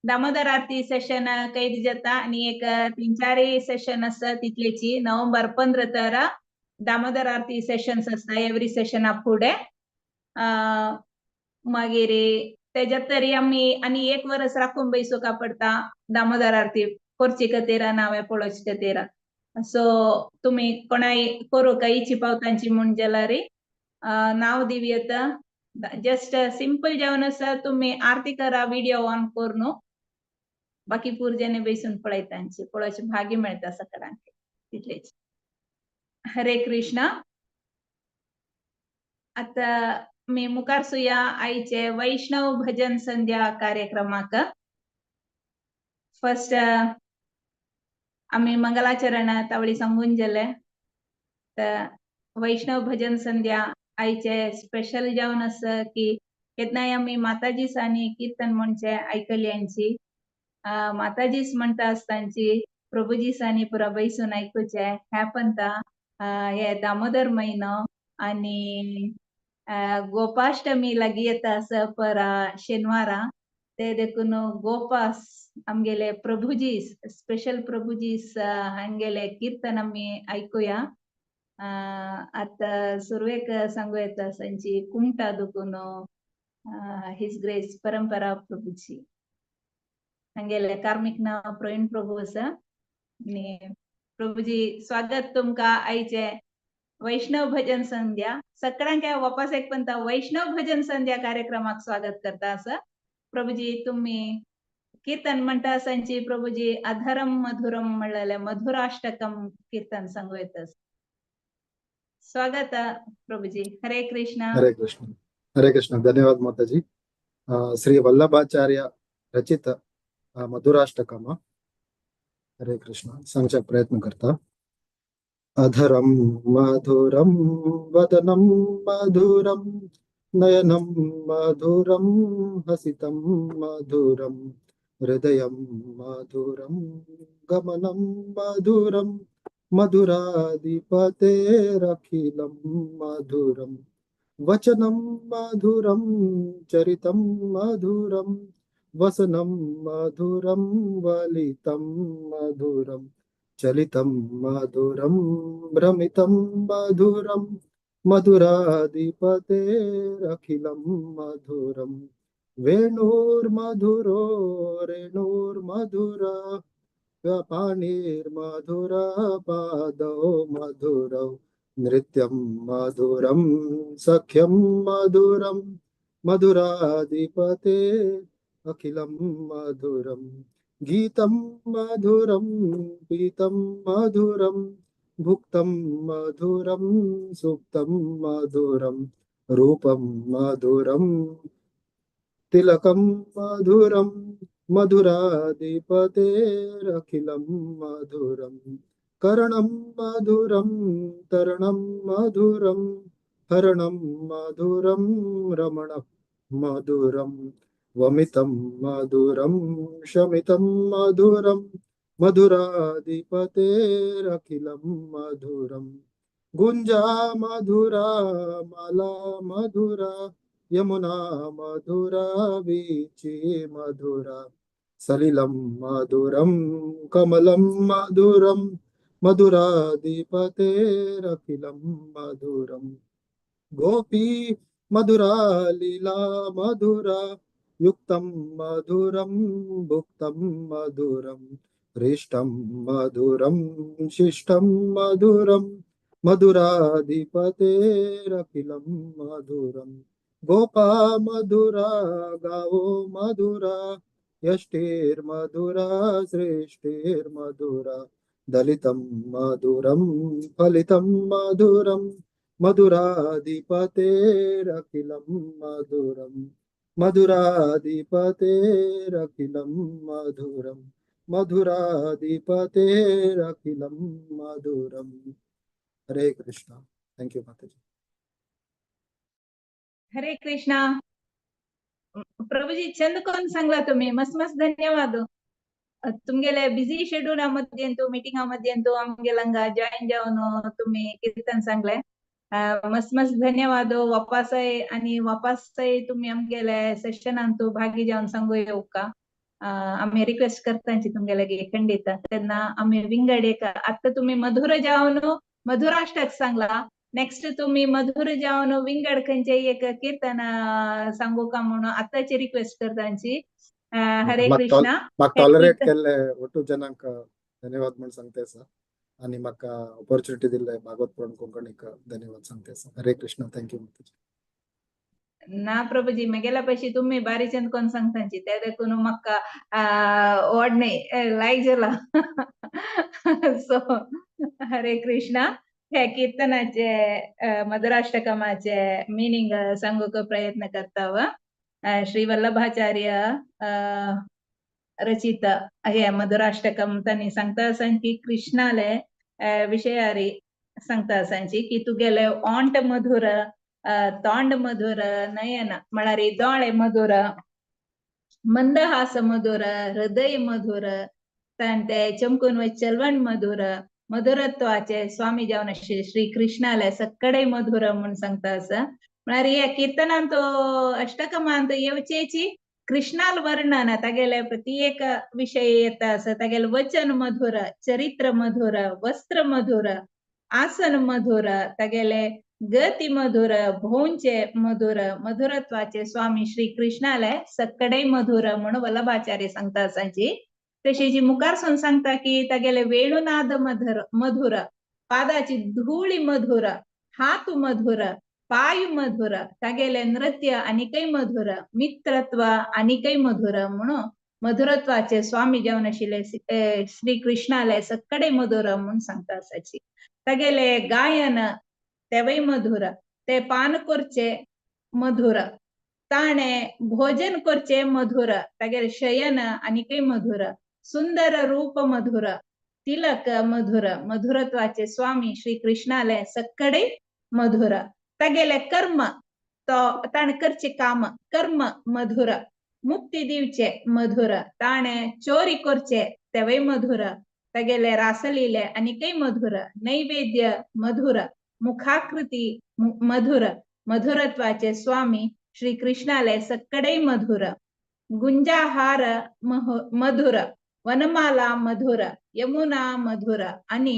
दामोदर आरती session कैद जाता आणि एक 3-4 सेशन असतात तिथलेची नोव्हेंबर 15 तर दामोदर आरती सेशन्स असता एव्हरी सेशन फुडे मागीर त्याच्यात तरी आम्ही आणि एक वर्स राखून बैसो का पडता दामोदर आरती करची खातीर नावे पळोवचे खातीर सो तुम्ही कोणाय करू का इची पावतांची म्हण जाल्यार नाव दिव्यत जस्ट सिंपल जेवण आसा तुम्ही आरती करा व्हिडिओ ऑन करून बाकी पुरजेने बैसून पळयतांची पळोवचे भाग्य मेळटा सकाळांक तितलेच हरे कृष्ण आता मी मुखार सुया आईचे वैष्णव भजन संध्या कार्यक्रमाक फर्स्ट आम्ही मंगलाचरण तावळी सांगून गेले तर वैष्णव भजन संध्या आईचे स्पेशल जावन असं की केदनाय आम्ही माताजी सानी कीर्तन म्हणचे ऐकल्यांची माताजीच म्हणता असतांची प्रभुजी सानी पुरा बैसून ऐकूचे ह्या पंता हे दामोदर महिनो आणि गोपाष्टमी लागी येता असं पर शेनवारा ते देखून गोपास आमगेले प्रभुजी स्पेशल प्रभुजी हांगेले कीर्तन आम्ही ऐकूया आता सुरवेक सांगू येता सांची कुमटा दुखून हिज ग्रेस परंपरा प्रभुजी हंगेले कार्मिक नाव प्रवीण प्रभू असा आणि प्रभुजी स्वागत तुमका आईचे वैष्णव भजन संध्या सगळ्यांक वापस एक पण वैष्णव भजन संध्या कार्यक्रमाक स्वागत करता असं प्रभुजी तुम्ही कीर्तन म्हणता सांची प्रभुजी अधरम मधुरम म्हणलेले मधुराष्टकम कीर्तन सांगू येत स्वागत प्रभुजी हरे कृष्ण हरे कृष्ण धन्यवाद माताजी श्री वल्लभाचार्य रचित मधुराष्टकम हरे कृष्ण सांगचा प्रयत्न करता अधरम मधुरम वदनम मधुरम नयनम मधुरम हसितम मधुरम हृदयम मधुरम गमनम मधुरम मधुराधिपतेरखिलं मधुरम वचनं मधुरं चरितं मधुरं वसनं मधुरं वलितं मधुरं चलितं मधुरं भ्रमितं मधुरं मधुराधिपतेरखिलं मधुरं वेणुर्मधुरो रेणुर्मधुरा पाणिर्मधुरा पादौ मधुरौ नृत्यं मधुरं सख्यं मधुरं मधुराधिपते अखिलं मधुरं गीतं मधुरं पीतं मधुरं भुक्तं मधुरं सुप्तं मधुरं रूपं मधुरं तिलकं मधुरं मधुराधिपतेरखिलं मधुरं कर्णं मधुरं तरणं मधुरं हरणं मधुरं रमणं मधुरं वमितं मधुरं शमितं मधुरं मधुराधिपतेरखिलं मधुरं गुञ्जा मधुरा माला मधुरा यमुना मधुरा वीची मधुरा सलिलं मधुरं कमलं मधुरं मधुराधिपतेरखिलं मधुरं गोपी मधुरा लीला मधुरा युक्तं मधुरं भुक्तं मधुरं हृष्टं मधुरं शिष्टं मधुरं मधुराधिपतेरखिलं मधुरं गोपा मधुरा गावो मधुरा यष्टिर्मधुरा श्रेष्ठिर्मधुरा दलितं मधुरं फलितं मधुरं मधुराधिपतेरखिलं मधुरं मधुराधिपतेरखिलं मधुरं मधुराधिपतेरखिलं मधुरं हरे कृष्ण थैंक यू माताजी हरे कृष्णा प्रभुजी चंद कोण सांगला तुम्ही मस्त मस्त धन्यवाद तुमगेले बिझी शेड्यूल मध्ये मीटिंग मध्ये आमगेलंगा जॉईन जाऊन तुम्ही कीर्तन सांगले मस्त मस्त धन्यवाद वापस आणि वापस तुम्ही आमगेले सेशन भागी जाऊन सांगू येऊ का आम्ही रिक्वेस्ट करतांची तुमगेले खंडित तेन्ना आम्ही विंगड एक आता तुम्ही मधुर जावन मधुराष्टक सांगला नेक्स्ट तुम्ही मधुर जावन विंगड खंयचे एक कीर्तन सांगू का म्हणून आताची रिक्वेस्ट करतांची हरे कृष्णा म्हाका हे टॉलरेट कीर्तन केले ओटू जनांक धन्यवाद म्हणून सांगते सर आणि म्हाका ऑपॉर्च्युनिटी दिले भागवत पुराण कोंकणीक धन्यवाद सांगते सर हरे कृष्ण थँक्यू माताजी ना प्रभुजी मगेला पैसे तुम्ही बारीचंद कोण सांगतांची ते देखून म्हाका ओड नाही लायक जाला सो हरे कृष्णा हे कीर्तनाचे मधुराष्टकमाचे मिनिंग सांगूक प्रयत्न करता व श्री वल्लभाचार्य रचित हे मधुराष्टकम त्यांनी सांगता असां की कृष्णाले विषयारी सांगता असांची की तुगेले ओंट मधुर तोंड मधुर नयन म्हळ्यार दोळे मधुर मंदहास मधुर हृदय मधुर ते चमकून चलवण मधुर मधुरत्वाचे स्वामी जावन श्री कृष्णाले सक्कडे मधुर म्हणून सांगता असा म्हळ्यार हे कीर्तनांत तो अष्टकमांत येवचेची कृष्णाल वर्णन तागेले प्रत्येक विषय येता असं तागेले वचन मधुर चरित्र मधुर वस्त्र मधुर आसन मधुर तागेले गती मधुर भोंचे मधुर मधुरत्वाचे स्वामी श्री कृष्णाले सक्कडे मधुर म्हणून वल्लभाचार्य सांगता असांची तशी जी मुखारसून सांगता की तागेले वेणुनाद मधुर पादाची धुळी मधुर हात मधुर पाय मधुर तागेले नृत्य आनिकय मधुर मित्रत्व आनिकय मधुर म्हणून मधुरत्वाचे स्वामी जावन आशिल्ले श्री कृष्णाले सक्कडे मधुर म्हणून सांगता असाची तागेले गायन तेवय मधुर ते पान करचे मधुर ताणे भोजन करचे मधुर तागेले शयन आनिकय मधुर सुंदर रूप मधुर तिलक मधुर मधुरत्वाचे स्वामी श्री कृष्णाले सक्कडे मधुर तागेले कर्म तो ताणे करचे काम कर्म मधुर मुक्ती दिवचे मधुर ताणे चोरी करचे तेवय मधुर तागेले रासलीले आनिकय मधुर नैवेद्य मधुर मुखाकृती मधुर मधुरत्वाचे स्वामी श्री कृष्णाले सक्कडे मधुर गुंजाहार मधुर वनमाला मधुर यमुना मधुर आणि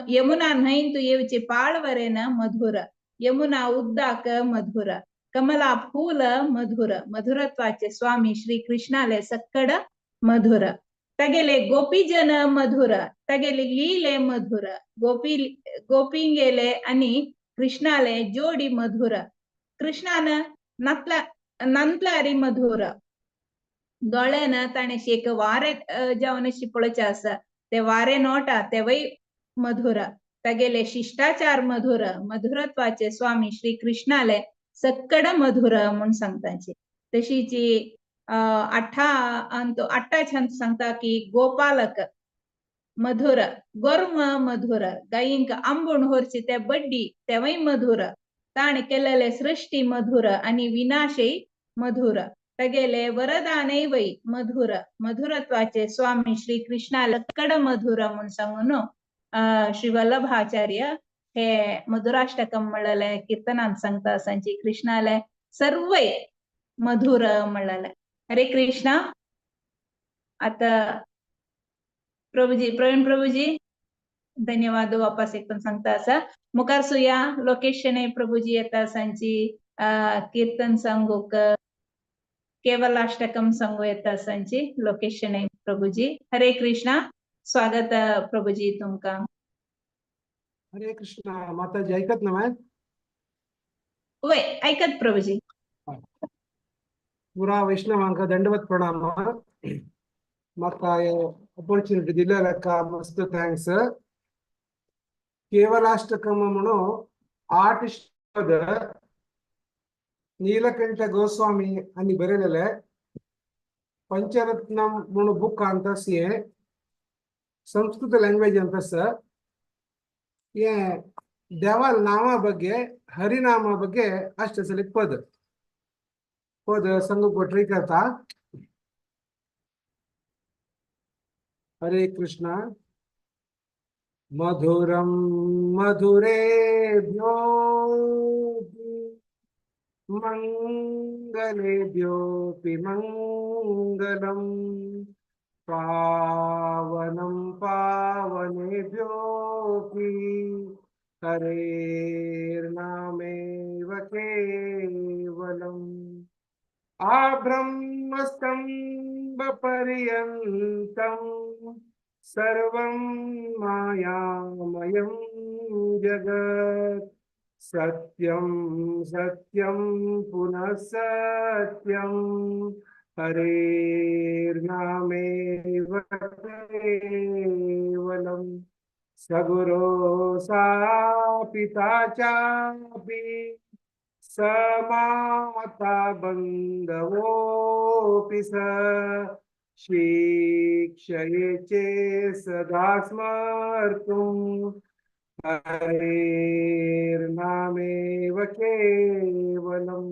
यमुना न्हयंतु येवचे पाळवरेन मधुर यमुना उद्दाक मधुर कमला फूल मधुर मधुरत्वाचे स्वामी श्री कृष्णाले सक्कड मधुर तगेले गोपीजन मधुर तगेले लीले मधुर गोपिंगेले आणि कृष्णाले जोडी मधुर कृष्णान नंतलारी मधुर दोळ्यान ताणे शेक वारे जावन अशी पळोवचे आसा ते वारे नोटा तेवय मधुर तगेले शिष्टाचार मधुर मधुरत्वाचे स्वामी श्री कृष्णाले सक्कड मधुर म्हणून सांगताचे तशीची अट्टा छंद सांगता की गोपालक मधुर गोर्म मधुर गायींक आंबून होरची ते बड्डी तेवय मधुर ताण केलेले सृष्टी मधुर आणि विनाशय मधुर तगेले वरदाने वै मधुर मधुरत्वाचे स्वामी श्री कृष्णा लक्कड मधुर म्हणून सांगून श्री वल्लभाचार्य हे मधुराष्टकम म्हणले कीर्तनांत सांगता सांची कृष्णाले सर्वय मधुर म्हणले हरे कृष्णा आता प्रभुजी प्रवीण प्रभुजी धन्यवाद वापस एक पण सांगता असा मुखार सुया लोकेशन प्रभुजी येता सांची कीर्तन सांगूक केवलाष्टकम सांगू येता सांची लोकेशन प्रभुजी हरे कृष्णा स्वागत प्रभुजी तुमका हरे कृष्णा माताजी ऐकत ना वय ऐकत प्रभुजी पुरा वैष्णवांका दंडवत प्रणाम म्हाका ऑपॉर्च्युनिटी दिल्या मस्त थँक्स केवलाष्टकम म्हणून 8 श्लोक नीलकंठ गोस्वामी आणि बरेलेले पंचरत्नम म्हणून बुक ಅಂತ ಸಂಸ್ಕೃತ ಲ್ಯಾಂಗ್ವೇಜ್ ಅಂತ ಸರ್ ದೇವರ ನಾಮ ಬಗ್ಗೆ ಹರಿನಾಮ ಬಗ್ಗೆ ಅಷ್ಟೇ ಸಲ ಪದ ಸಂಘ ಕೊಟ್ರಿ करता हरे कृष्णा मधुरम मधुरेभ्यो मङ्गलेभ्योऽपि मङ्गलम् पावनं पावनेभ्योऽपि हरेर्नामेव केवलम् आब्रह्मस्तम्भपर्यन्तम् सर्वं मायामयं जगत् सत्यं सत्यं पुनः सत्यं हरेर्नामेव केवलम् सगुरो सापिता चापि समाता बन्धवोऽपि स शिक्षये चेत् सदा स्मर्तुं हरेर्नामेव केवलम्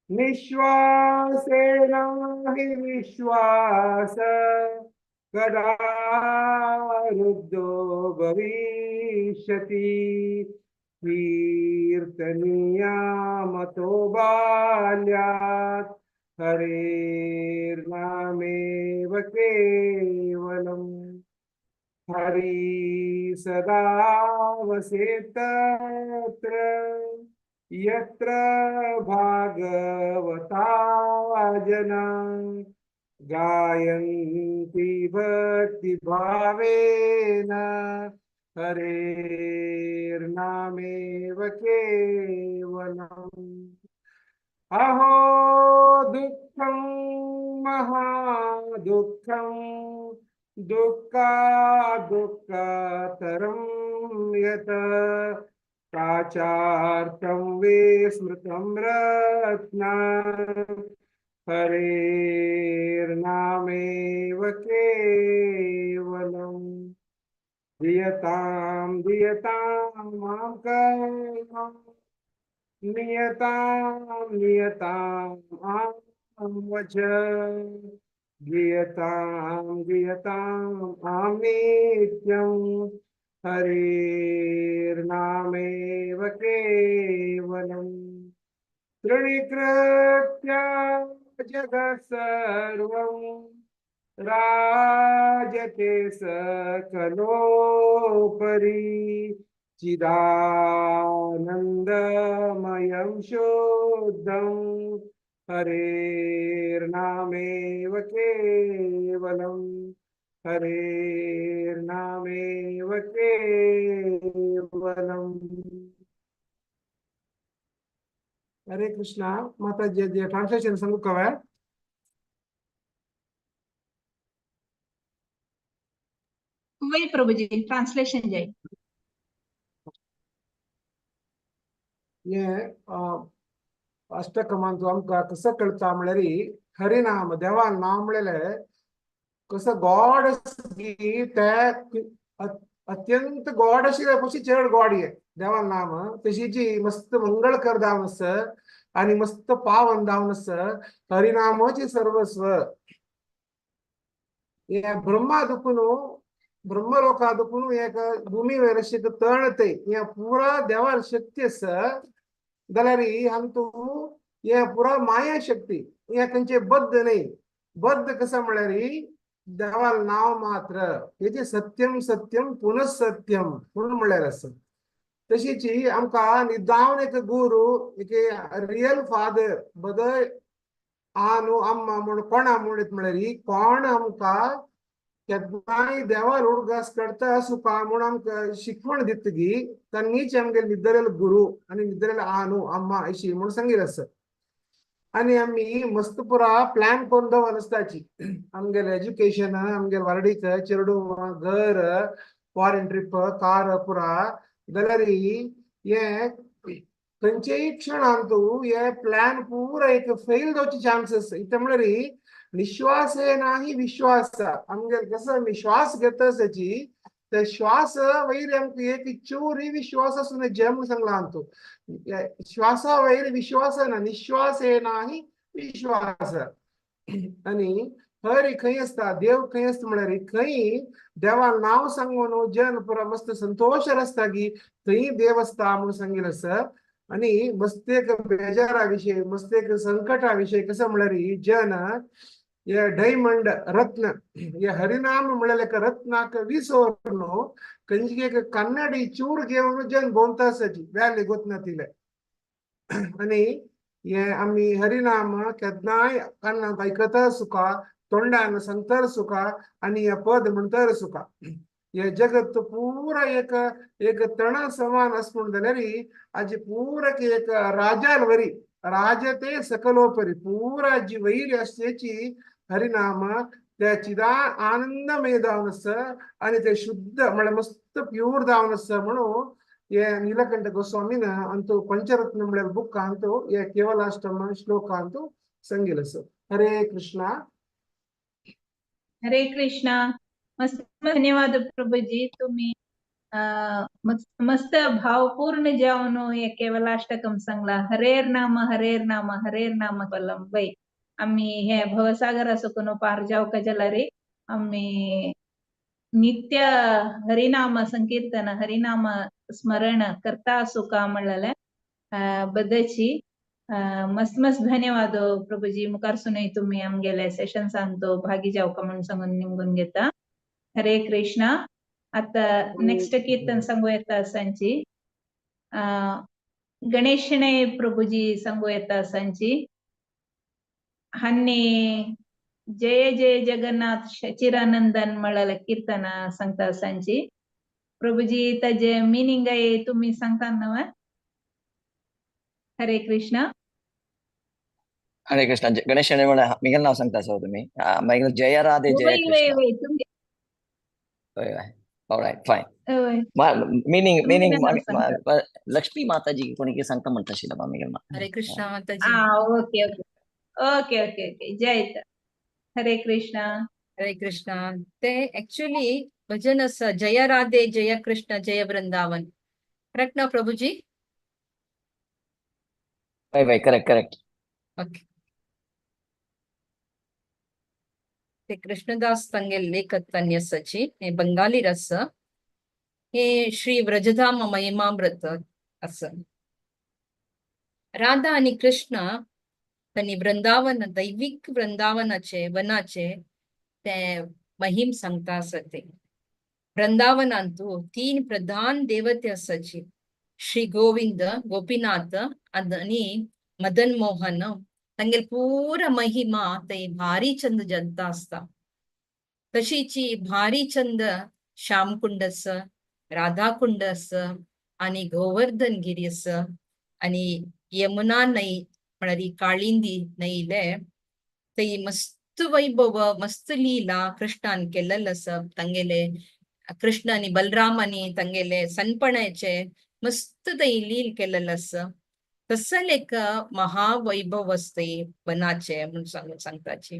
निश्वासेन हि विश्वास कदा रुद्धो भविष्यति कीर्तनीयामतो बाल्यात् हरेर्नामेव केवलम् हरि सदा वसेत्तत्र यत्र भागवता जना गायन्ति भक्तिभावेन हरेर्नामेव केवलम् अहो दुःखं महादुःखं दुःखादुःखतरं यत् प्राचार्तं विस्मृतं रत्नं हरेर्नामेव केवलम् धियतां धियतां मां कर्म नियतां आं वच धियतां आं नित्यं हरेर्नामेव केवलम् तृणीकृत्य जगत् सर्वं राजते सकलोपरि चिदानन्दमयं शुद्धं हरेर्नामेव केवलम् हरेर्नामेव केवलम् हरे कृष्णा माता जी ट्रांसलेशन संग कवे वही प्रभुजी ट्रांसलेशन जाय ये अष्टकमांचो आमकां कसं कळटा म्हळ्यार हरिनाम देवा नाम म्हणलेले कसं गॉड की ते अत्यंत गॉड आशिल्ले कशी चड गॉड ये देवा नाम तशी जी मस्त मंगळ कर जावन आस आणि मस्त पावन जावन आस हरिनामाची सर्वस्व ये ब्रह्मा दुखून ब्रह्मलोका दुखून एक भूमी वयर अशें तळते हे पुरा देवार शक्ती आसा जाल्यार हम तू ये पुरा माया शक्ती ये खंयचे बद्ध नाही बद्ध कसं म्हळ्यार देवाल नाव मात्र हेजे सत्यम सत्यम पुनः सत्यम म्हणून म्हळ्यार आसा तशीच आमकां निदावन एक गुरु एक रियल फादर बदय आनु अम्मा म्हण कोणा म्हणत म्हळ्यार कोण आमकां केन्नाय देवार उडगास करता सुका म्हूण आमकां शिकवण दितगी तांनीच आमगे निद्रेल गुरु आनी निद्रेल आनु अम्मा अशी म्हूण सांगिल्लें आसा आनी आमी मस्त पुरा प्लॅन करून दवर आसताची आमगेलें एज्युकेशन आमगे वारडीक चेडू घर फॉरेन ट्रीप कार पुरा जाल्यार हे खंयचेय क्षणान तूं हे प्लॅन पुरा एक फेल जावचे चान्सेस इतले म्हळ्यार निश्वास है नाही विश्वास आमगे कसं मी श्वास घेता आसाची ते श्वास वयर आमकां एक चोरी विश्वास आसून जम सांगला तो श्वासा वयर विश्वास ना निश्वास है नाही विश्वास आनी हर खंय आसता देव खंय आसता म्हळ्यार खंय देवा नाव सांगून जन पुरा मस्त संतोष आसता की थंय देव आसता म्हणून सांगिल्लें आसा आणि मस्त एक बेजाराविषयी मस्त एक संकटाविषयी कसं म्हणल्यार जन ये ಡೈಮಂಡ್ ರತ್ನ ये हरिनाम म्हणल्यार रत्नाक विसोरनो कंजिके कन्नडी चूर घेवन जन बोलतासची व्याले गोतना तिले आणि हे आम्ही हरिनाम केदनाय कानांत आयकता सुका तोंडान सांगतर सुका आणि हे पद म्हणतर सुका हे जगत पूरा एक तण समान अस म्हण जाल्यार आजी पूरा एक राजार वरी राज ते सकलोपरी पूरा जी वैर असतेची हरिनाम त्या चिदा आनंदमय जावन आसा आणि ते शुद्ध म्हळ्यार मस्त प्युअर जावन आसा म्हणून ये नीलकंठ गोस्वामीन अंतू पंचरत्न म्हळ्यार बुक अंतू ये केवलाष्टम श्लोक अंतू संगील आसा हरे कृष्णा हरे कृष्णा मस्त धन्यवाद प्रभुजी तुम्ही मस्त भावपूर्ण जाऊन हे केवलाष्टकम सांगला हरेर नाम पलम वै आम्ही हे भवसागर असो पार जावका जलारी आम्ही नित्य हरिनाम संकीर्तन हरिनाम स्मरण करता सुका म्हणलेले बद्दलची मस्त मस्त धन्यवाद प्रभुजी मुखार सुनय तुम्ही आमगेले सेशन सांगतो भागी जावका म्हणून सांगून निमगून घेता हरे कृष्णा आता नेक्स्ट कीर्तन सांगू येता सांची गणेशने प्रभुजी सांगू येता सांची हन्नी जय जय जगन्नाथ चिरानंदन म्हळाले कीर्तन सांगता सांची प्रभुजी ताजे मिनिंग आहे तुम्ही सांगता नव हरे कृष्णा हरे कृष्ण गणेश मिगल नाव सांगता सर तुम्ही मागीर जय राधे जय Krishna alright fine meaning Lakshmi माता जी कोणी सांगता म्हणता आशिल्लो मिगल हरे कृष्णा माताजी okay okay okay okay okay जय हरे कृष्णा हरे कृष्णा ते एक्चुअली भजन आसा जय राधे जय कृष्ण जय वृंदावन करेक्ट ना प्रभुजी वय करेक्ट ओके ते कृष्णदास तंगे लेखक तन्यसची हे बंगाली रस हे श्री व्रजधाम महिमामृत असं राधा आणि कृष्ण त्यांनी वृंदावन दैविक वृंदावनाचे वनाचे ते महिम सांगता असते वृंदावनांतू 3 प्रधान देवते असाची श्री गोविंद गोपीनाथ आणि मदन मोहन तांगे पूरा महिमा ते भारी चंद जनता असता तशीची भारी चंद श्यामकुंड अस राधाकुंड अस आणि गोवर्धन गिरी अस आणि यमुना नई म्हणारी काळिंदी नईले ते मस्त वैभव मस्त लीला कृष्णान केलेलं असं तांगेले कृष्ण आणि बलरामानी तांगेले सनपणाचे मस्त ते लील केलेलं असं तसं एक महावैभव असते वनाचे म्हणून सांगताची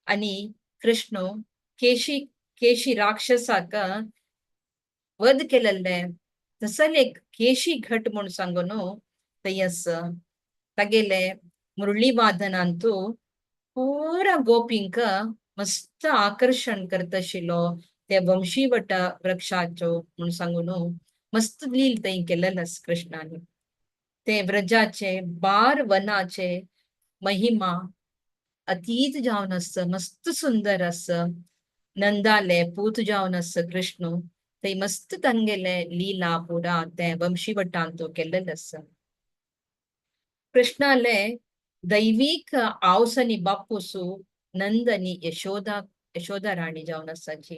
आणि कृष्ण केशी राक्षसाक वध केलेले तसं एक केशी घट म्हणून सांगून ते असं तगेले मुरली वादनांतू पूरा गोपिंक मस्त आकर्षण करत आशिल्लो त्या वंशीवट वृक्षाचो म्हणून सांगून मस्त लील थंय केलेलं कृष्णाने ते व्रजाचे 12 वनाचे महिमा अतीत जावन आस मस्त सुंदर आस नंदाले पूत जावन आस कृष्ण ते मस्त तांगेले लीला पुरा ते वंशीवटांतू केलेलं आस कृष्णाले दैविक आवसनी बापूसू नंद आणि यशोदा राणी जावन आसाची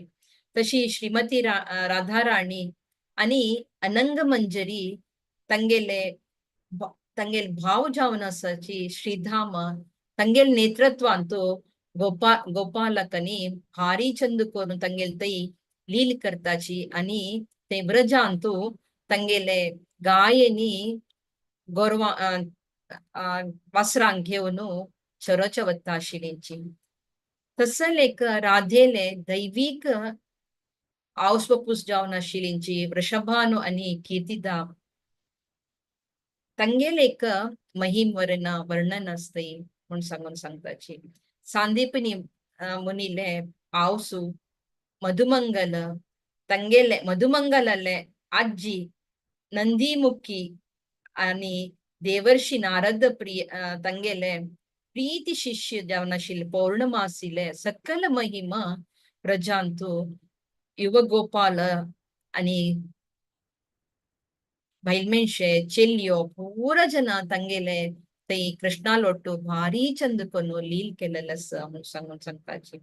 तशी श्रीमती राधा राणी आणि अनंग मंजरी तांगेले भाव जावन आसाची श्रीधाम तांगेल नेतृत्वांतू गोपालकनी भारी चंद करून तांगेल तई लील करताची आणि ते ब्रजांतू तांगेले गायनी गोरवा वासरांक घेऊन चरोच्या वत्ता आशिल्लींची तसं एक राधेले दैविक आवस्वपूस जावन आशिल्लींची वृषभानु आणि कीर्तिदा तांगेल एक महिम वर्णन असते म्हणून सांगून सांगताची सांदीपनी मुनिले आवसू मधुमंगल तांगेले मधुमंगलले आजी नंदीमुखी आणि देवर्षी नारद प्रिय तंगेले प्रीती शिष्य जावनाशिल पौर्णमासीले सकल महिमा प्रजांतु युवगोपाल आणि ಬೈಲ್ಮೆನ್ಷೆ ಚೆಲ್ಲಿಯೋ ಪೂರ ಜನ ತಂಗೆಲೆ ತೈ ಕೃಷ್ಣಾಲೊಟ್ಟು ಭಾರಿ ಚಂದಕೊನು ಲೀಲ್ ಕೆಲ್ಲಲಸ್ ಸಂಗ್ ಸಂತಾಜಿ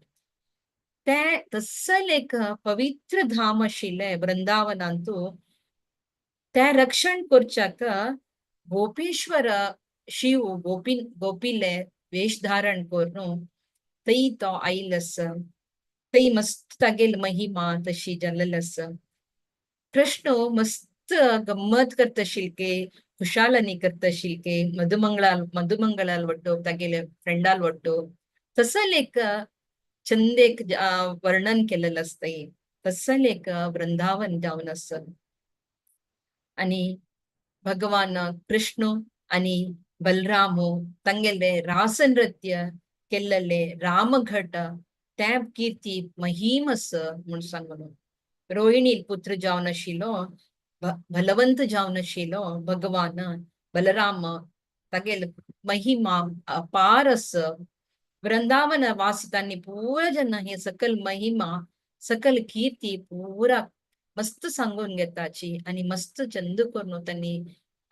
ते तसल एक पवित्र धाम आशिल्ले वृंदावनांतू त्या रक्षण करच्याक गोपेश्वर शिव गोपीले वेश धारण करून तै तो आयलस तै मस्त तागेल महिमा तशी जल्ललस कृष्ण मस्त गम्मत करतशील के खुशालनी करतशील के मधुमंगलाल वट्टो तागेले फ्रेंडाल वट्टो तसल एक चंद एक वर्णन केलेलं असतंय तसल एक वृंदावन जाऊन असत आणि भगवान कृष्ण आणि बलरामो तंगेले रासनृत्य केलेले रामघट त्या कीर्ती महिमस म्हणून सांगून रोहिणी पुत्र जावन आशिलो बलवंत जावन आशिलो भगवान बलराम तागेल महिमा अपार अस वृंदावन वासितांनी पूरा जन हे सकल महिमा सकल कीर्ती पूरा मस्त सांगून घेताची आणि मस्त चंद करून त्यांनी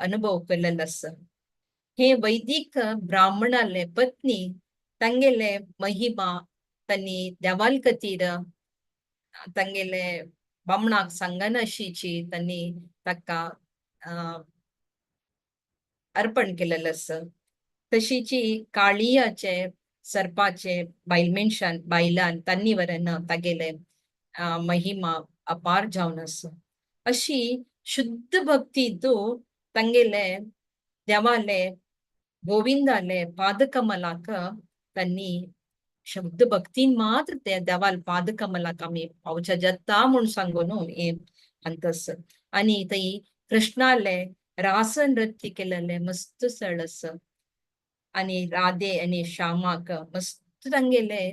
अनुभव केलेला अस हे वैदिक ब्राह्मणाले पत्नी तंगेले महिमा त्यांनी देवाल कतीर तंगेले बामणाक सांगनाशीची त्यांनी ताका अर्पण केलेलं अस तशीची काळियाचे सर्पाचे बायलमेन्शान बायलान त्यांनी वरन तागेले महिमा अपार जावन अस अशी शुद्ध भक्ती तू तंगेले देवाले गोविंदाले पादकमलाक त्यांनी शुद्ध भक्तीन मात्र ते देवाल पादकमलाक आम्ही पावच्या जत्ता म्हणून सांगून हे अंतस आणि तई कृष्णाले रास नृत्य केलेले मस्त सळस आणि राधे आणि श्यामाक मस्त तंगेले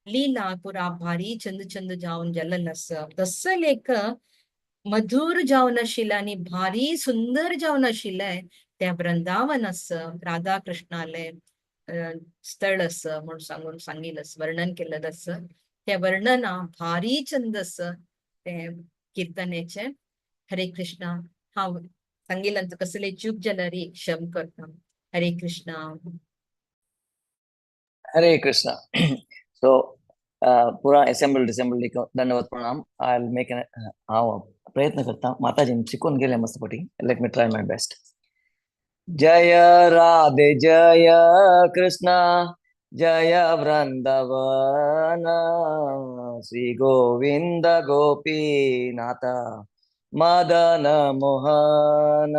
लीला पुरा भारी चंद चंद जाऊन जलन अस तसल एक मधुर जावन आशिल्ले आणि भारी सुंदर जावन आशिल्ले त्या वृंदावन अस राधा कृष्णाले स्थळ अस म्हणून सांगून सांगितलंस वर्णन केलेलं अस त्या वर्णना भारी चंद अस ते कीर्तनेचे हरे कृष्ण हांव सांगितलं कसले चूक जाल्यार क्षम करता हरे कृष्णा हरे कृष्णा सो पूरा असेंबल्ड धन्यवाद प्रणाम आई विल मेक हांव प्रयत्न करता माताजीन शिकून गेले मस्तपटी लेट मी ट्राय माय बेस्ट जय राधे जय कृष्णा जय वृंदावन श्री गोविंद गोपीनाथ मदन मोहन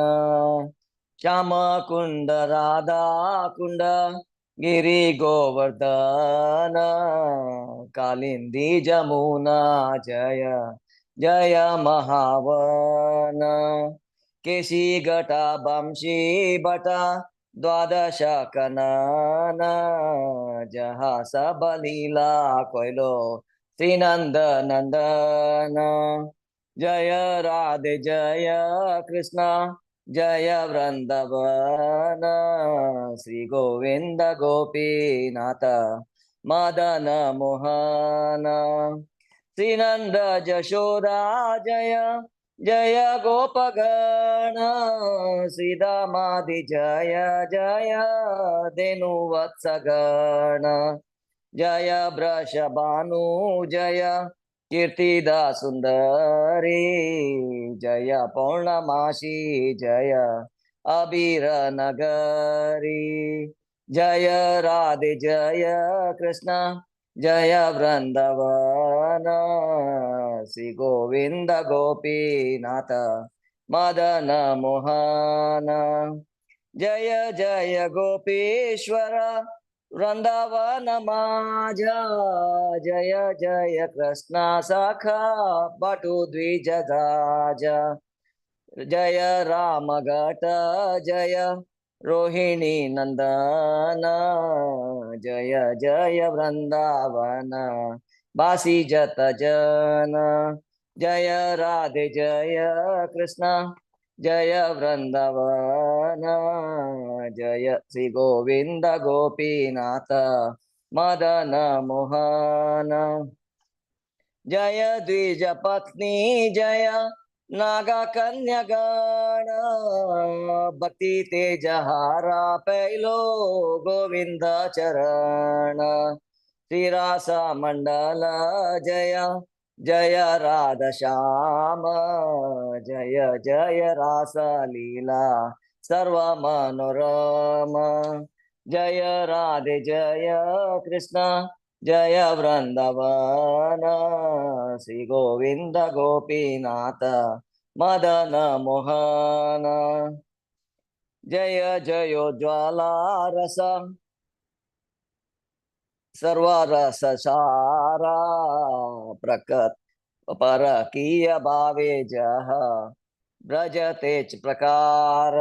श्याम कुंड राधा कुंड गिरी गोवर्धन कालिंदी जमुना जय जय महावन केशी घटा बंशी बटा द्वादश कनन जहास बलीला कोयलो श्रीनंद नंदन जय राधे जय कृष्ण जय वृंदावन श्री गोविंद गोपीनाथ मदन मोहन श्रीनंद जशोदा जय जय गोपगण श्रीदामादि जय जय धेनुवत्सगण जय वृषभानु जय कीर्तिदा सुंदरी जय पौर्णमासी जय अबीर नगरी जय राधे जय कृष्ण जय वृंदावन श्री गोविंद गोपीनाथ मदन मोहन जय जय गोपीश्वर वृंदावन माझा जय जय कृष्ण सखा बटु द्विज राजा जय राम घट जय रोहिणी नंदन जय जय वृंदावन बासी जत जन जय राधे जय कृष्ण जय वृंदावन जय श्री गोविंद गोपीनाथ मदन मोहन जय द्विज पत्नी जय नागा कन्यागण भक्ति तेजहारा पैलो गोविंद चरण श्रीरासा मंडल जय जय राधा श्याम जय जय रास लीला सर्व मनोरम जय राधे जय कृष्ण जय वृंदावन श्री गोविंद गोपीनाथ मदन मोहन जय जयोज्ज्वला रस सर्व रस सारा प्रकट परकीय भावे जह ब्रजते च प्रकार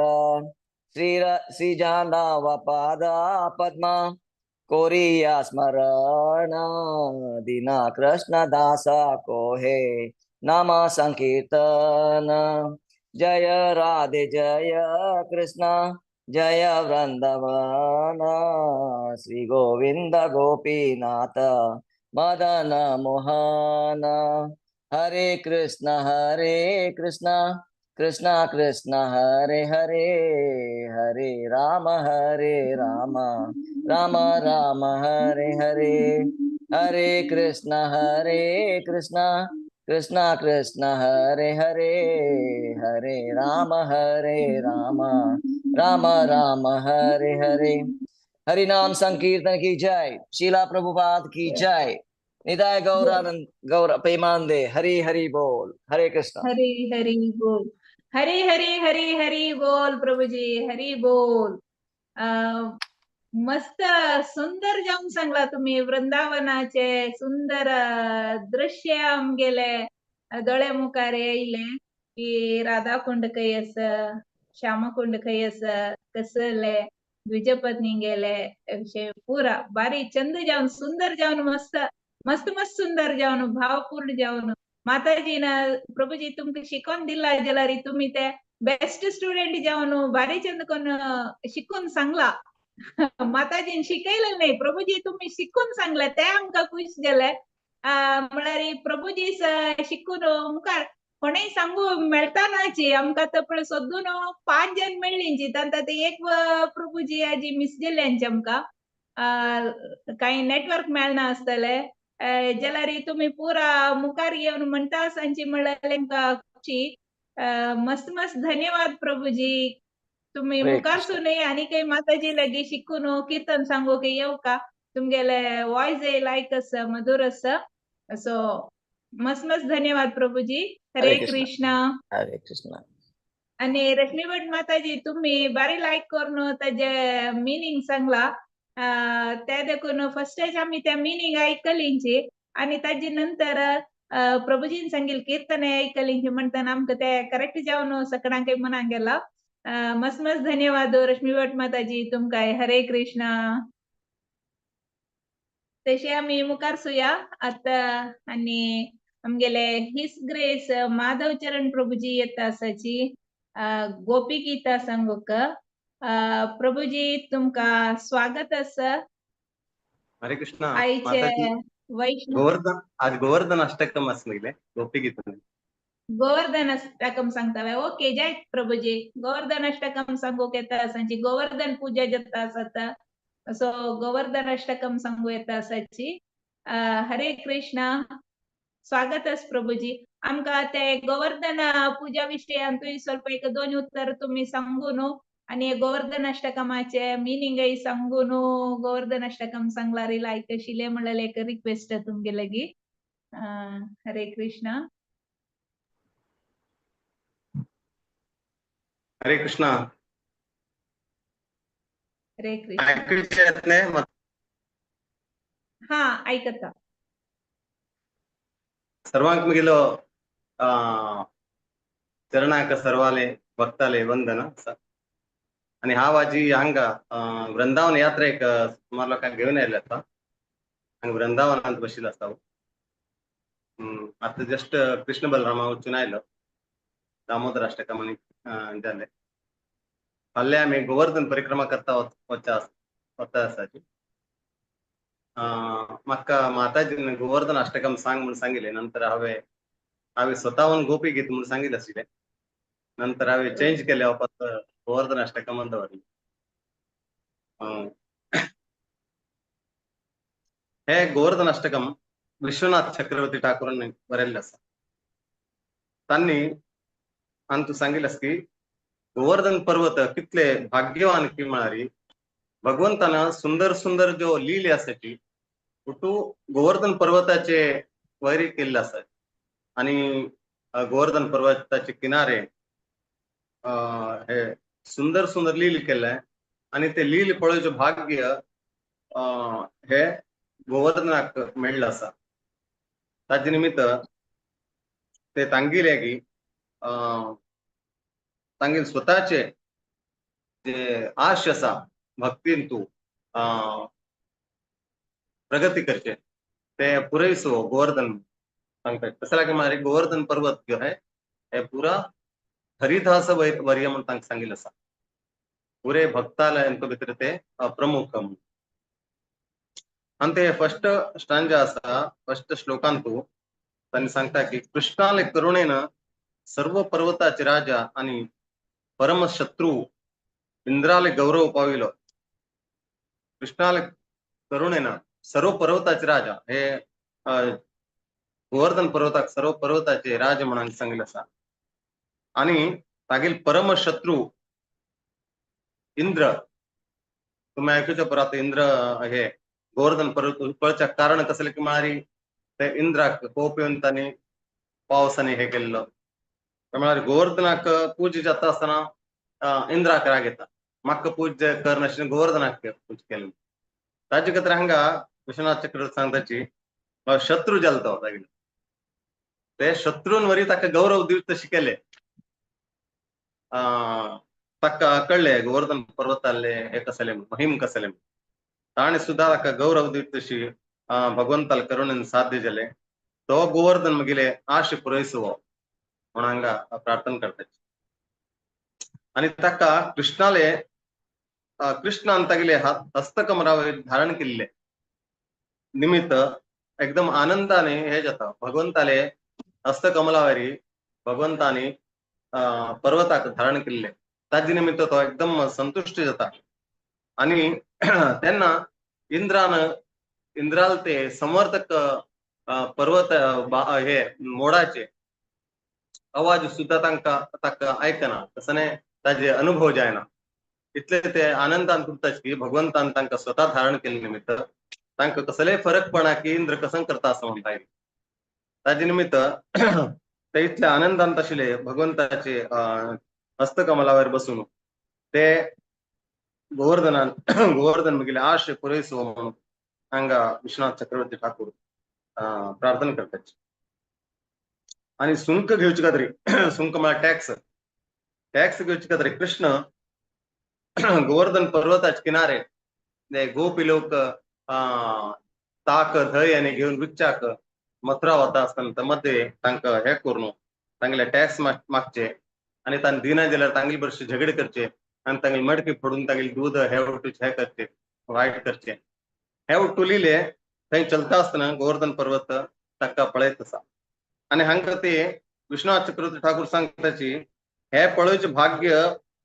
श्री जाह्नव पादा पद्मा कोरिया स्मरण दीना कृष्ण दासा कोहे नाम संकीर्तन जय राधे जय कृष्ण जय वृंदावन श्री गोविंद गोपीनाथ मदन मोहन हरे कृष्ण कृष्ण कृष्ण हरे हरे हरे राम राम राम हरे हरे हरे कृष्ण कृष्ण कृष्ण हरे हरे हरे राम राम राम हरे हरे हरि नाम संकीर्तन की जय शीला प्रभुपाद की जय निताय गौरानंद गौर प्रेमानंदे हरि हरि बोल हरे कृष्ण हरी हरी बोल हरी हरी हरी हरी बोल प्रभूजी हरी बोल मस्त सुंदर जाऊन सांगला तुम्ही वृंदावनाचे सुंदर दृश्य आमगेले दोळे मुखार येयले की राधा कुंड खंय आसा श्याम कुंड खंय आसा कसले द्विजपत्नी गेले अशे पुरा बारी चंद जावन सुंदर जावन मस्त मस्त मस्त सुंदर जावन भावपूर्ण जावन माताजीन प्रभूजी तुमकां शिकोवन दिला जाल्यार तुम्ही ते बेस्ट स्टुडंट जावन बारी चंद करून शिकून सांगला माताजीन शिकयलें नाही प्रभूजी तुम्ही शिकून सांगले ते आमकां खुश जाले म्हळ्यार प्रभूजी शिकून मुखार कोणेय सांगू मेळटा नाची आमकां तपळ सोदून 5 जण मेळ्ळींची तांता ते एक प्रभूजी आजी मिस जाल्यांची आमकां काही नेटवर्क मेळना आसतले जाल्यार तुम्ही पुरा मुखार येवन म्हणटा सांची म्हणल्यार आमकां खुशी मस्त मस्त धन्यवाद प्रभूजी तुम्ही हरे मुखार कृष्ण सुनय आणि काही माताजी लगी शिकून कीर्तन सांगू की येऊ का तुमगेले वॉइस लायक अस मधुर अस सो मस्त मस्त धन्यवाद प्रभूजी हरे कृष्ण हरे कृष्ण आणि रश्मी भट माताजी तुम्ही बारी लायक करून ताजे मिनिंग सांगला ते देखून फर्स्ट टाइम आम्ही त्या मिनिंग ऐकलींची आणि ताजे नंतर प्रभूजीन सांगील कीर्तन ऐकलींची म्हणताना आमकां ते करेक्ट जावन सगळ्यांक मनाक गेला मस्त मस्त धन्यवाद रश्मी भट माताजी तुमकां हरे कृष्ण तशें आमी मुखार सुया आता आनी आमगेले हिस ग्रेस माधव चरण प्रभुजी येता आसाची गोपी गीता सांगूक प्रभुजी तुमकां स्वागत आसा हरे कृष्णा आयचे माताजी वैष्णव आज गोवर्धन अष्टकम आसले गोपी गीता गोवर्धन अष्टकम सांगता ओके जय प्रभुजी गोवर्धन अष्टकम सांगूक येता आसाची गोवर्धन पूजा जाता आसता सो गोवर्धन अष्टकम सांगू येता आसाची हरे कृष्णा स्वागत आस प्रभुजी आमकां ते गोवर्धन पूजा विशयान ಸ್ವಲ್ಪ एक 2 उत्तर तुम्ही सांगून आणि गोवर्धन अष्टकमाचे मिनिंग सांगून गोवर्धन अष्टकम सांगल्यार लायक आशिल्ले म्हणल्यार एक रिक्वेस्ट तुमगे लगी हरे कृष्णा हरे कृष्णा हरे कृष्ण हा ऐकता सर्वांक मुगेलो चरणाक सर्वाले भक्ताले वंदन आणि हा वाजी हांगा वृंदावन यात्रेक सुमार लोकांक घेऊन आयले आता हांगा वृंदावनांत बशिल्लो आसा आता जस्ट कृष्ण बलरामा वचून आयलो दामोदर अष्टकम जाले फाल्यां आमी गोवर्धन परिक्रमा करता वता आसाची म्हाका माताजीन गोवर्धन अष्टकम सांग म्हणून सांगिल्लें. नंतर हांवें स्वताहून गोपी गीत म्हणून सांगिल्लें आशिल्लें. नंतर हांवें चेंज केलें वापस गोवर्धन अष्टकमान दवरलें. हे गोवर्धन अष्टकम विश्वनाथ चक्रवर्ती ठाकूरान बरयल्लें आसा. तांणी तूं सांगिल्लें की गोवर्धन पर्वत कितले भाग्यवान की म्हळ्यार भगवंतान सुंदर सुंदर ज्यो लीले आसाची तू गोवर्धन पर्वताचे वैरी केल्ले आसात आणि गोवर्धन पर्वताचे किनारे हे सुंदर सुंदर लील केले आणि ते लील पळोवचे भाग्य हे गोवर्धनाक मेळ्ळें आसा. ताजे निमित्त ते तांगिले की तांगेले स्वताचे जे आश आसा भक्तीन तू प्रगती करचे ते पुरयसो गोवर्धन सांगतात. तसं लागे म्हळ्यार गोवर्धन पर्वत जो है हे पुरा हरिदास वर्य म्हणून तांकां सांगिल्लें आसा. पुरे भक्तालय भितर ते प्रमुख आणि ते फर्स्ट स्टांजा आसा फर्स्ट श्लोकान तू तांणी सांगता की कृष्णाले करुणेन सर्व पर्वताचे राजा आणि परम शत्रू इंद्राले गौरव पाविलो. कृष्णाले करुणेन सर्व पर्वताचे राजा हे गोवर्धन पर्वताक सर्व पर्वताचे राज म्हणून सांगिल्लें आसा. आणि तागेल परम शत्रू इंद्र तुम्ही ऐकूचे परत इंद्र हे गोवर्धन पर्वत उकळच्या कारण कसले की म्हळ्यार ते इंद्राक कोप येवन तांणी पावसाने हे केल्लो. म्हळ्यार गोवर्धनाक पूज जाता आसतना इंद्राक राग येता. म्हाका पूज करनाशिल्लें गोवर्धनाक पूज केलें. ताजे खातीर हांगा विश्वनाथ चक्रवर्ती सांगताची शत्रू जालो तो तागेलो. ते शत्रून वरी ताका गौरव दिवचे तशें केलें. ताका कळ्ळें गोवर्धन पर्वताले हे कसले महिम कसले. ताणे सुद्धा ताका गौरव दिवचे तशी भगवंताल करुणेन साध्य जालें. तो गोवर्धन मगेले आश पुरयसो म्हणून हांगा प्रार्थना करता. आणि ताका कृष्णाले कृष्णान तागेले हस्तकमलावर धारण केल्ले निमित्त एकदम आनंदाने हे जाता. भगवंताले हस्तकमलावरी भगवंतानी पर्वताक धारण केल्ले ताजे निमित्त तो एकदम संतुष्ट जाता. आणि तेन्ना इंद्राल ते समर्थक पर्वत हे मोडाचे आवाज सुद्धा ताका ऐकना. तसने ताजे अनुभव जायना. इतले ते आनंदान तुटतात की भगवंतान तांकां स्वता धारण केले निमित्त तांकां कसले फरक पडना की इंद्र कसं करता असं म्हणटा. ताजे निमित्त ते इतले आनंदान आशिल्ले भगवंताचे हस्तकमलावर बसून ते गोवर्धन मगेले आश पुरयसो म्हणून हांगा विश्वनाथ चक्रवर्ती ठाकूर प्रार्थना करतात. आणि सुंक घेवचे खातीर सुंक म्हळ्यार टॅक्स घेवचे खातीर कृष्ण गोवर्धन पर्वताचे किनारे ते गोपी लोक ताक धंय आनी घेवन विकच्याक मथुरा वता आसतना मध्ये तांकां हे करून तांगेले टॅक्स मागचे आणि तांकां दिना जाल्यार तांगेले बरशे झगडे करचे आणि तांगेले मडकी फोडून तांगेले दूध हे वटूचे हे करचे वायट करचे. हे वटू लिहिले थंय चलता आसतना गोवर्धन पर्वत तांकां पळयत आसा. आणि हांगा ते विश्वनाथ चक्रवर्ती ठाकूर सांगताची हे पळोवचे भाग्य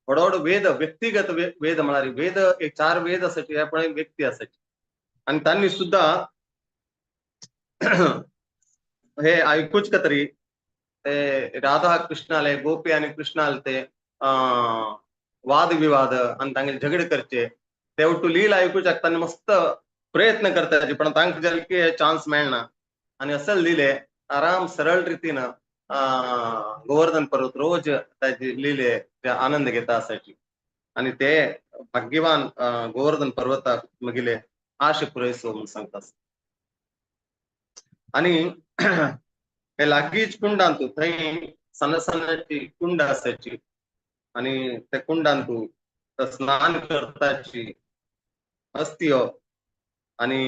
व्हड वेद व्यक्तिगत वेद म्हळ्यार वेद एक 4 वेद आसाचे हे पळय व्यक्ती आसाचे. आणि तांणी सुद्धा हे ऐकूच खातीर ते राधा कृष्णाले गोपी आणि कृष्णाले ते वाद विवाद आणि तांगेले झगडे करचे ते वटू लील ऐकूच्याक तांणी मस्त प्रयत्न करताचे पण तांकां जाले की हे चान्स मेळना. आणि असल लिले आराम सरळ रितीन गोवर्धन पर्वत रोज ताची लिले ते आनंद घेता आसाची. आणि ते भाग्यवान गोवर्धन पर्वताक मगेले आश पुरयसो म्हणून सांगता. आणि हे लागींच कुंडान तू थंय सणाची कुंड आसाची आणि त्या कुंडान तू स्नान करताची हस्त्यो आणि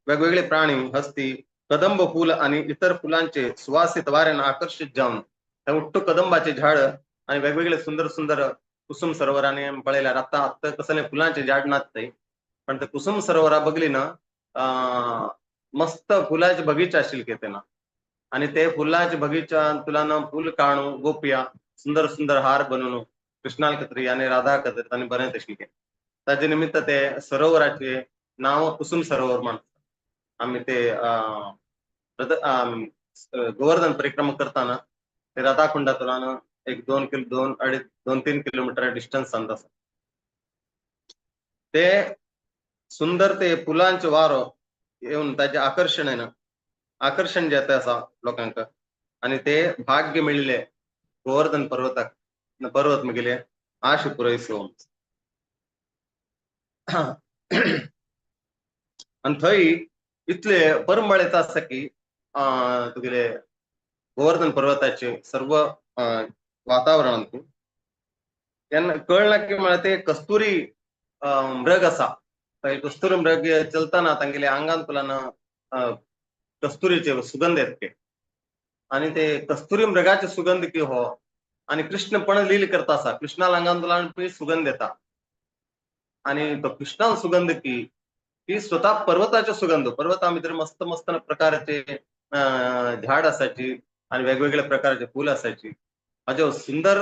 वेगवेगळे प्राणी हस्ती कदंब फूल आणि इतर फुलांचे सुवासित वाऱ्यान आकर्षित जाऊन त्या उठ्ठ कदंबाचे झाड आणि वेगवेगळे सुंदर सुंदर कुसुम सरोवराने पळयल्यार आता कसले फुलांचे झाड नाचतंय पण ते कुसुम सरोवरा बगली ना मस्त फुलाचे बगीचा आशिल्ले के तेना आणि ते फुलाचे बगीचा तुला फूल काणू गोपिया सुंदर सुंदर हार बनवून कृष्णाल कत्री आणि राधा कत्री आणि बरे तशी ताजे निमित्त ते सरोवराचे नाव कुसुम सरोवर म्हणतात आम्ही ते गोवर्धन परिक्रमा करताना ते राधाकुंडातून एक 2-3 किलोमीटर डिस्टन्स अंद ते सुंदर ते फुलांचे वारो येऊन त्याचे आकर्षण जेता असा लोकांक आणि ते भाग्य मिळले गोवर्धन पर्वत मुगेले आश पुरयसो आणि थंय इतले परमळ येता आसा की तुगेले गोवर्धन पर्वताचे सर्व वातावरण तेन्ना कळना की म्हळ्यार ते कस्तुरी मृग असा कस्तुरी मृग चलताना तांगेले आंगान तुलान कस्तुरीचे सुगंध येतके आणि ते कस्तुरी मृगाचे सुगंध की हो आणि कृष्ण पण लील करता असा कृष्णाला आंगान तुला सुगंध येता आणि तो कृष्णाला सुगंध की स्वतः पर्वताचे सुगंध पर्वता भितर मस्त मस्त प्रकारचे झाड असायची आणि वेगवेगळ्या प्रकारचे फूल असायची हाजे सुंदर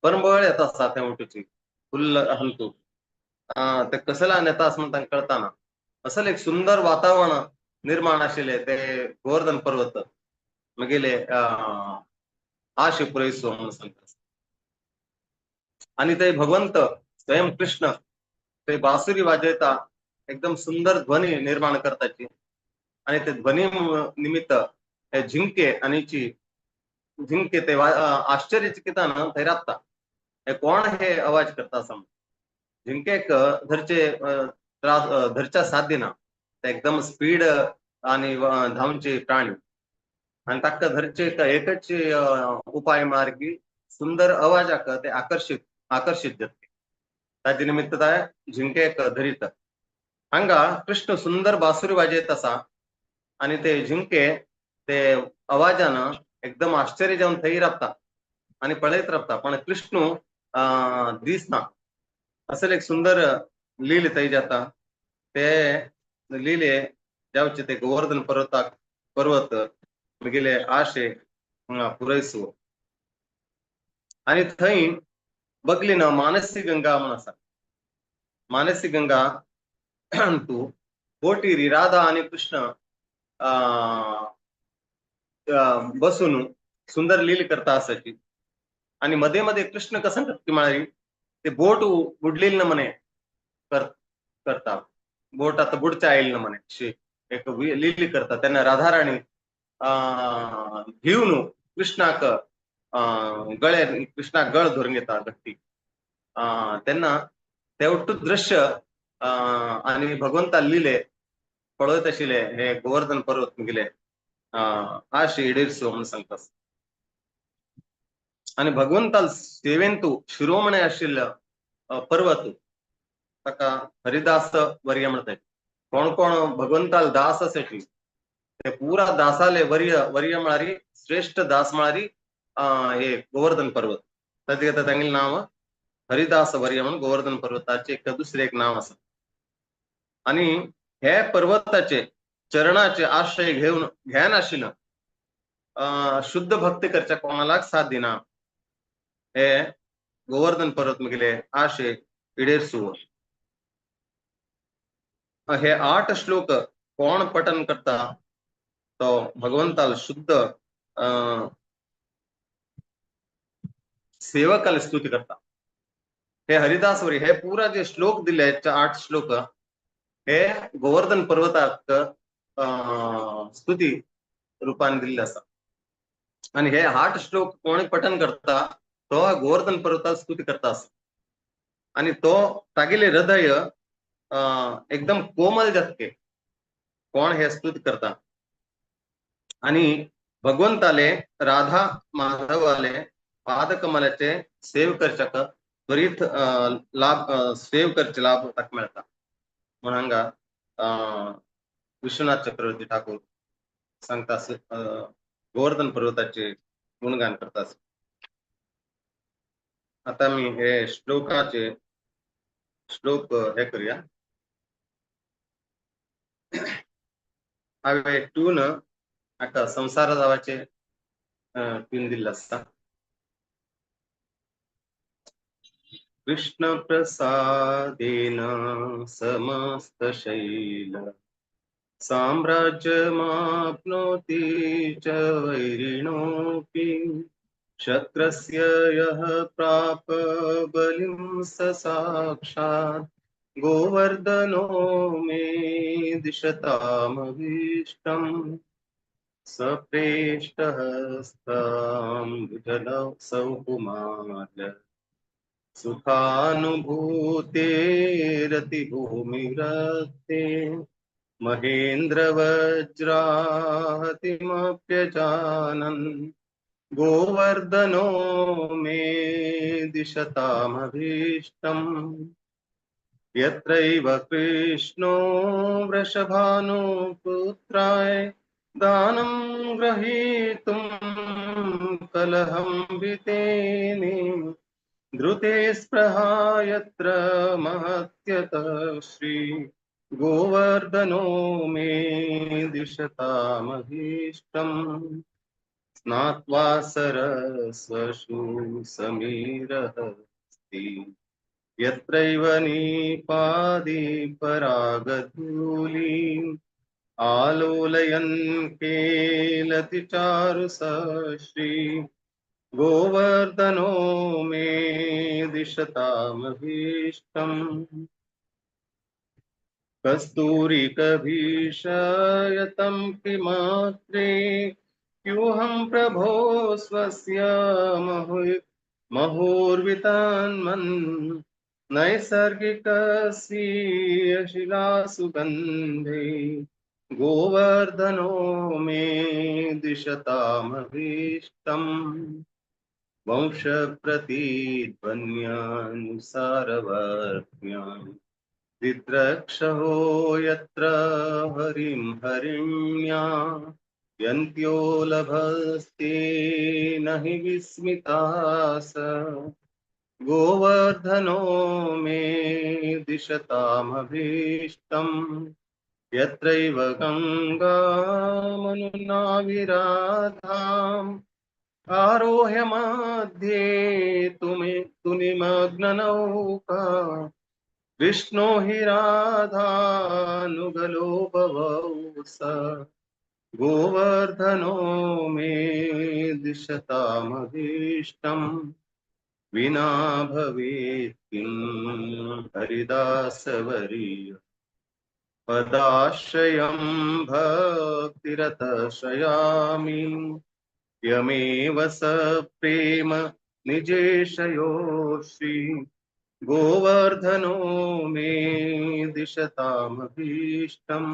परंबळ येता आसा त्या उठूची फुल्ल हंतू ते कसला नेता असं म्हणून तांकां कळताना असं एक सुंदर वातावरण निर्माण आशिल्ले ते गोवर्धन पर्वत मुगेले आश पुरयसो म्हणून सांगता आणि ते भगवंत स्वयं कृष्ण ते बासुरी वाजयता एकदम सुंदर ध्वनी निर्माण करताची आणि ते ध्वनी निमित्त हे झिंके ते आश्चर्यचकितान थंय राबता हे कोण हे आवाज करता सम झिंकेक धरच्या साध्य ना ते एकदम स्पीड आणि धावचे प्राणी आणि ताका धरचे एकच उपाय म्हळ्यार की सुंदर आवाजाक ते आकर्षित जातले ताजे निमित्त झिंकेक धरित हांगा कृष्ण सुंदर बासुरी वाजयत आसा आणि ते झिंके ते आवाजान एकदम आश्चर्य जावन थंय राबता आणि पळयत राबता पण कृष्ण दिसना असं एक सुंदर लील थंय जाता ते लीले जावचे ते गोवर्धन पर्वत मुगेले आशे पुरयसो आणि थंय बगली ना मानसी गंगा म्हणून आसा मानसी गंगा तू बोटीरी राधा आणि कृष्ण बसून सुंदर लील करता आसाची आणि मध्ये मध्ये कृष्ण कसं करता म्हळ्यार ते बोट बुडलेली ना म्हणे करता बोट आता बुडच्या आईल ना म्हणे एक लीली करता त्यांना राधाराणी घेऊन कृष्णाक गळे कृष्णाक गळ धरून घेता गट्टी त्यांना तेवटू दृश्य आणि भगवंता लिले पळयत आशिल्ले हे गोवर्धन पर्वत मुगेले आशे इडेरसो म्हणून सांगता आणि भगवंता सेवेन तू शिरोमणे आशिल्लो पर्वत ताका हरिदास वर्य म्हणटात कोण कोण भगवंताल दास आसाची ते पुरा दासाले वर्य म्हळ्यार श्रेष्ठ दास म्हळ्यार हे गोवर्धन पर्वत ताजे तांगेले नाव हरिदास वर्य म्हणून गोवर्धन पर्वताचे दुसरे एक नाव आसा आणि हे पर्वताचे चरणाचे आश्रय घेन आशिल्लो शुद्ध भक्ती करच्या कोणालाच साथ दिना हे गोवर्धन पर्वत मुगेले आशे इडेरसो हे 8 श्लोक कोण पठन करता तो भगवंताल शुद्ध सेवकाल स्तुती करता हे हरिदासवरी हे पुरा जे श्लोक दिले 8 श्लोक हे गोवर्धन पर्वताक स्तुती रूपान दिल्ले आसा आणि हे 8 श्लोक कोणी पठन करता तो गोवर्धन पर्वताल स्तुती करता आसा आणि तो तागेले हृदय एकदम कोमल जातके कोण हे स्तुती करता आणि भगवंताले राधा माधवाले पादकमलाचे सेव करच्याक त्वरित लाभ सेव करचे लाभ ताका मेळटा म्हणून हांगा विश्वनाथ चक्रवर्ती ठाकूर सांगता गोवर्धन पर्वताचे गुणगान करतात. आता मी हे श्लोकाचे श्लोक हे करूया. हांवें ट्यून हाका संसार जावाचे ट्यून दिल्लो आसता. कृष्ण प्रसादेन समस्त शैल साम्राज्यमाप्नोति च वैरिणोऽपि शक्रस्य यः प्राप बलिं स साक्षात् गोवर्धनो मे दिशतामभीष्टम् सप्रेष्टहस्ताम्बुजलौ सौकुमार सुखानुभूतेरतिभूमिरते महेन्द्रवज्राहतिमप्यजानन् गोवर्धनो मे दिशतामभीष्टम् यत्रैव कृष्णो वृषभानुपुत्राय दानं ग्रहीतुं कलहं वितेने द्रुते स्पृहा यत्र महत्यतः श्री गोवर्धनो मे दिशतामभीष्टम् स्नात्वा सरस्वशु समीरहस्ति यत्रैव निपादि परागधूलीम् आलोलयन् केलति चारु श्री गोवर्धनो मे दिशतामभीष्टम् कस्तूरिकभीषयतं किमात्रे क्यूहं प्रभो स्वस्य महोर्वितान्मन् नैसर्गिकस्वीयशिलासुगन्धे गोवर्धनो मे दिशतामभीष्टम् वंशप्रतिध्वन्यानुसारवर्त्म्याम् दिद्रक्षहो यत्र हरिं हरिण्या यन्त्यो लभस्ते न हि विस्मितास गोवर्धनो मे दिशतामभीष्टम् यत्रैव गङ्गा मनुनाविराधाम् आरोह्य मध्ये तु निमग्ननौका विष्णो हि राधानुगलो भवौ स गोवर्धनो मे दिशतामभीष्टम् विना भवेत् किं हरिदासवर्य पदाश्रयं भक्तिरतः शयामि यमेव स प्रेम निजेशयोषि गोवर्धनो मे दिशतामभीष्टम्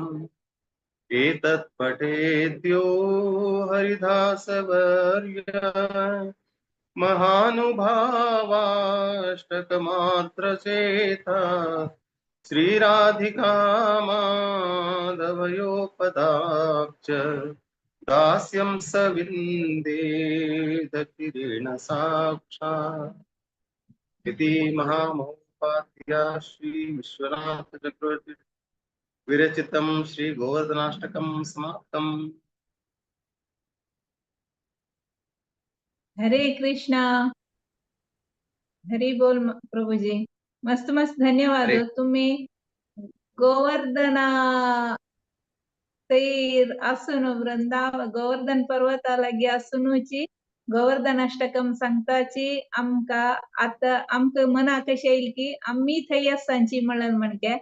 एतत् पठेद्यो हरिदासवर्य महानुभावाष्टकमात्रचेता श्रीराधिका माधवयोपदाब्ज दास्यं स विन्देदखिलेन साक्षात् इति महामहोपाध्या श्री विश्वनाथ चक्रवर्ती विरचितं श्री गोवर्धनाष्टकं समाप्तम्। हरे कृष्णा. हरी बोल प्रभुजी. मस्त मस्त धन्यवाद. हरे. तुम्ही गोवर्धना तैर असून गोवर्धन पर्वतालागी असूनची गोवर्धनाष्टकम सांगताची आमका आता आमक मना कशी येईल की आम्ही थंय सांची म्हणून म्हणके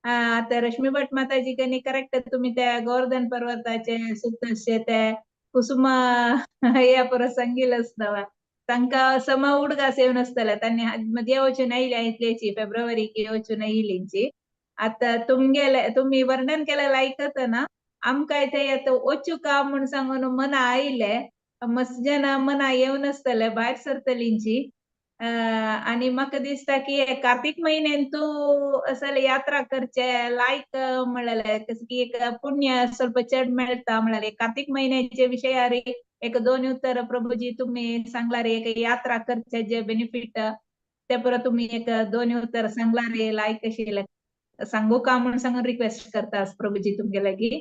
आता रश्मी भट माताजी कनी करेक्ट तुम्ही त्या गोवर्धन पर्वताचे सुतशे ते कुसुमा या परत सांगिल असतावा तांका समा उडगा सेवन असतला त्यांनी देवचून आयल्या इतल्याची फेब्रुवारी की येवचून आयलींची आता तुम्ही वर्णन केलेलं ऐकत ना आमकां थंय आता वचू का म्हण सांगून मना आयले मस्त जना मना येवन आसतले भायर सरतलींची आणि म्हाका दिसता की कार्तिक म्हयन्यान तू असले यात्रा करचे लायक म्हणलें की एक पुण्य ಸ್ವಲ್ಪ चड मेळटा म्हणलें कार्तिक म्हयन्याचे विशयारी एक दोन उत्तर प्रभूजी तुम्ही सांगलारे एक यात्रा खर्च जे बेनिफिट ते परत तुम्ही एक दोन उत्तर सांगलारे लायक कशी सांगू का म्हणून सांगून रिक्वेस्ट करता प्रभूजी तुमगे लागी